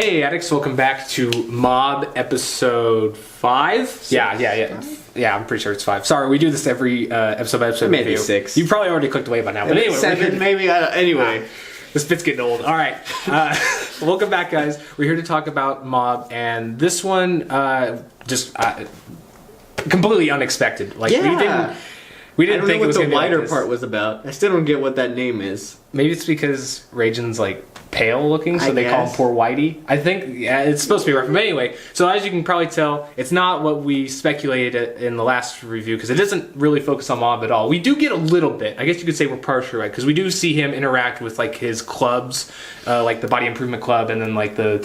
Hey, Addicts, welcome back to Mob episode 5. Yeah, I'm pretty sure it's 5. Sorry, we do this every episode. Maybe 6. You probably already clicked away by now. But anyway, 7, maybe. Anyway. This bit's getting old. All right. Welcome back, guys. We're here to talk about Mob, and this one just completely unexpected. Like, we didn't think it was what the gonna be lighter like this. part was about. I still don't get what that name is. Maybe it's because Reigen's like pale looking, so I they call him guess. Poor Whitey. I think it's supposed to be rough. But anyway, so as you can probably tell, it's not what we speculated in the last review because it doesn't really focus on Mob at all. We do get a little bit. I guess you could say we're partially right because we do see him interact with like his clubs, like the Body Improvement Club and then like the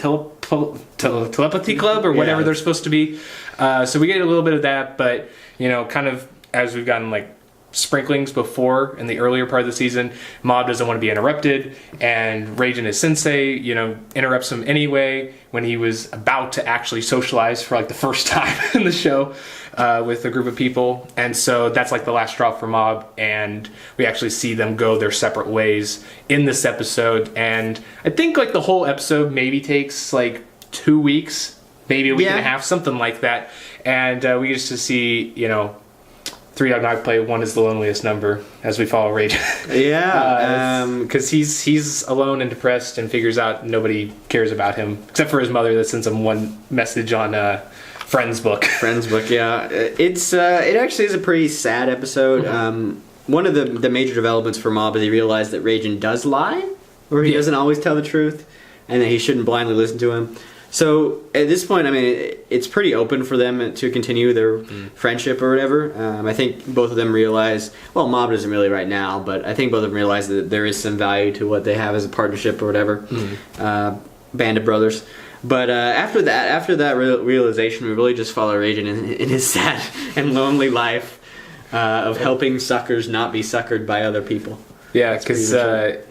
Telepathy Club or whatever they're supposed to be. So we get a little bit of that, but you know, kind of as we've gotten like sprinklings before in the earlier part of the season, Mob doesn't want to be interrupted, and Reigen, his sensei, you know, interrupts him anyway when he was about to actually socialize for like the first time in the show with a group of people. And so that's like the last straw for Mob, and we actually see them go their separate ways in this episode. And I think like the whole episode maybe takes like 2 weeks, maybe a week and a half, something like that. And we get to see, you know, 3 Dog Night Play, 1 is the loneliest number as we follow Reigen. Because he's alone and depressed and figures out nobody cares about him except for his mother that sends him one message on Friends book. Friends book, yeah. It actually is a pretty sad episode. One of the major developments for Mob is he realized that Reigen does lie, or he doesn't always tell the truth, and that he shouldn't blindly listen to him. So at this point, I mean, it's pretty open for them to continue their friendship or whatever. I think both of them realize, well, Mob doesn't really right now, but I think both of them realize that there is some value to what they have as a partnership or whatever. Band of brothers. But after that realization, we really just follow Reigen in his sad and lonely life of helping suckers not be suckered by other people. Yeah, because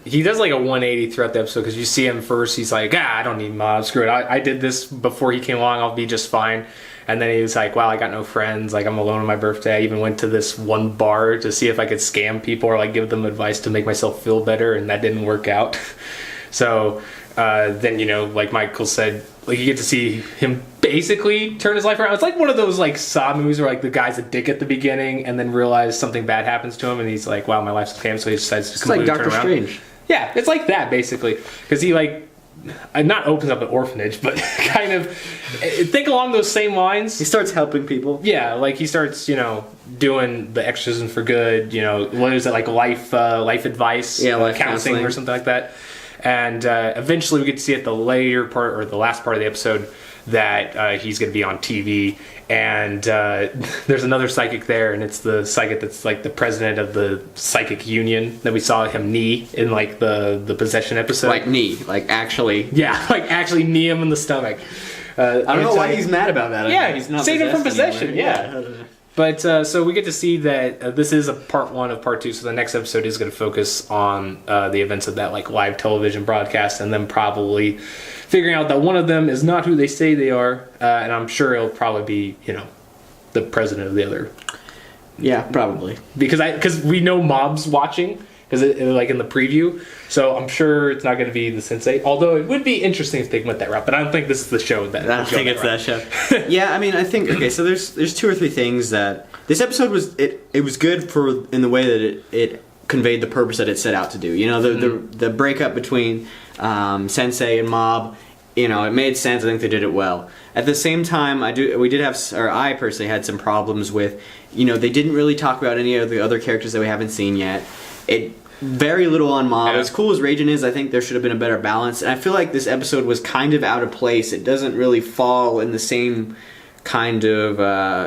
he does like a 180 throughout the episode, because you see him first, he's like, I don't need Mob, screw it. I did this before he came along, I'll be just fine. And then he was like, wow, I got no friends, like I'm alone on my birthday. I even went to this one bar to see if I could scam people or like give them advice to make myself feel better, and that didn't work out. So then, you know, like Michael said, like you get to see him basically turn his life around. It's like one of those like Saw movies where like the guy's a dick at the beginning and then realize something bad happens to him and he's like, wow, my life's okay, so he decides to completely turn around. It's like Doctor Strange. Yeah, it's like that basically, because he like not opens up an orphanage, but kind of think along those same lines. He starts helping people. Yeah, like he starts, you know, doing the exorcism for good. You know, what is it, like life advice, life counseling or something like that. And eventually we get to see at the later part, or the last part of the episode, that he's going to be on TV. And there's another psychic there, and it's the psychic that's like the president of the psychic union that we saw him knee in like the possession episode. Like knee, like actually. Yeah, like actually knee him in the stomach. I don't know why he's mad about that. Yeah, he's not saved him from possession. Anymore. Yeah. But so we get to see that this is a part 1 of part 2. So the next episode is going to focus on the events of that like live television broadcast, and then probably figuring out that one of them is not who they say they are, and I'm sure it'll probably be, you know, the president of the other. Yeah, probably, because we know Mob's watching, because like in the preview, so I'm sure it's not going to be the sensei. Although it would be interesting if they went that route, but I don't think this is the show that. I don't think it's that show. Yeah, I mean, I think so. There's 2 or 3 things that this episode was. It was good for in the way that it conveyed the purpose that it set out to do. You know, the breakup between Sensei and Mob. You know, it made sense. I think they did it well. At the same time, I personally had some problems with. You know, they didn't really talk about any of the other characters that we haven't seen yet. Very little on Mob. As cool as Reigen is, I think there should have been a better balance. And I feel like this episode was kind of out of place. It doesn't really fall in the same kind of...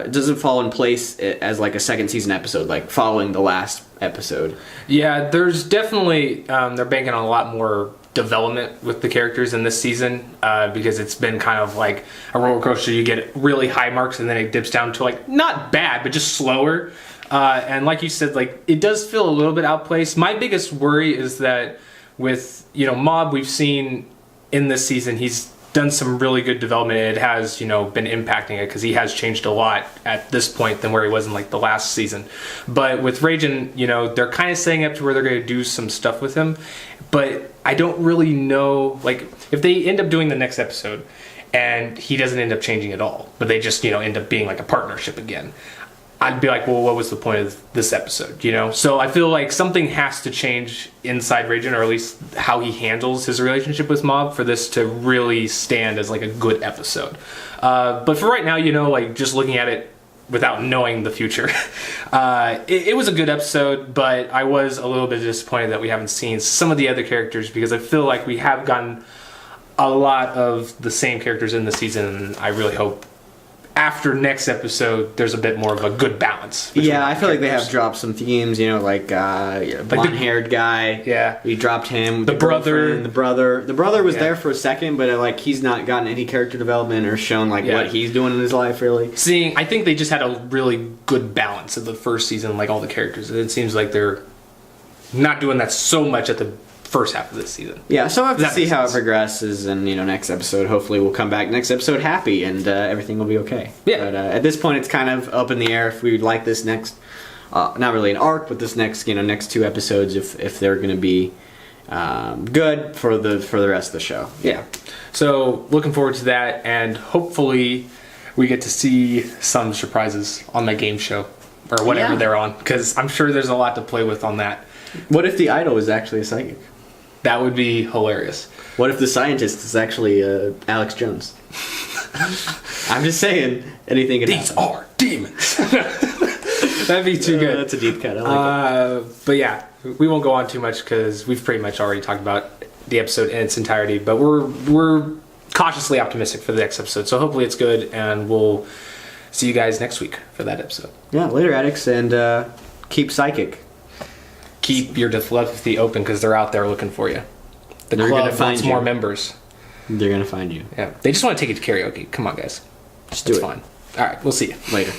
it doesn't fall in place as like a second season episode, like following the last episode. Yeah, there's definitely... they're banking on a lot more development with the characters in this season, because it's been kind of like a roller coaster. You get really high marks and then it dips down to like, not bad, but just slower. And like you said, like it does feel a little bit outplaced. My biggest worry is that with, you know, Mob, we've seen in this season, he's done some really good development. It has, you know, been impacting it because he has changed a lot at this point than where he was in like the last season. But with Reigen, you know, they're kind of setting up to where they're going to do some stuff with him. But I don't really know, like, if they end up doing the next episode and he doesn't end up changing at all, but they just, end up being like a partnership again, I'd be like, well, what was the point of this episode, So I feel like something has to change inside Reigen, or at least how he handles his relationship with Mob, for this to really stand as like a good episode. But for right now, like just looking at it without knowing the future, it was a good episode, but I was a little bit disappointed that we haven't seen some of the other characters, because I feel like we have gotten a lot of the same characters in the season, and I really hope after next episode there's a bit more of a good balance. Yeah, I feel like they have dropped some themes, like blonde-haired guy. Yeah, we dropped him. The brother was there for a second, but like he's not gotten any character development or shown what he's doing in his life really. I think they just had a really good balance of the first season, like all the characters. It seems like they're not doing that so much at the first half of this season. Yeah, so we'll have to see how it progresses, and next episode, hopefully we'll come back next episode happy, and everything will be okay. Yeah. But at this point, it's kind of up in the air if we would like this next, not really an arc, but this next, next 2 episodes, if they're going to be good for the rest of the show. Yeah. So looking forward to that, and hopefully we get to see some surprises on that game show or whatever they're on, because I'm sure there's a lot to play with on that. What if the idol is actually a psychic? That would be hilarious. What if the scientist is actually Alex Jones? I'm just saying, anything could These happen. are demons. That'd be too good. That's a deep cut. I like it. But yeah, we won't go on too much because we've pretty much already talked about the episode in its entirety. But we're cautiously optimistic for the next episode, so hopefully it's good, and we'll see you guys next week for that episode. Yeah, later, addicts, and keep psychic. Keep your telepathy open, because they're out there looking for you. The They're club gonna find wants you. more members. They're gonna find you. Yeah, they just want to take you to karaoke. Come on, guys. Just do it's it. fine. All right, we'll see you Later.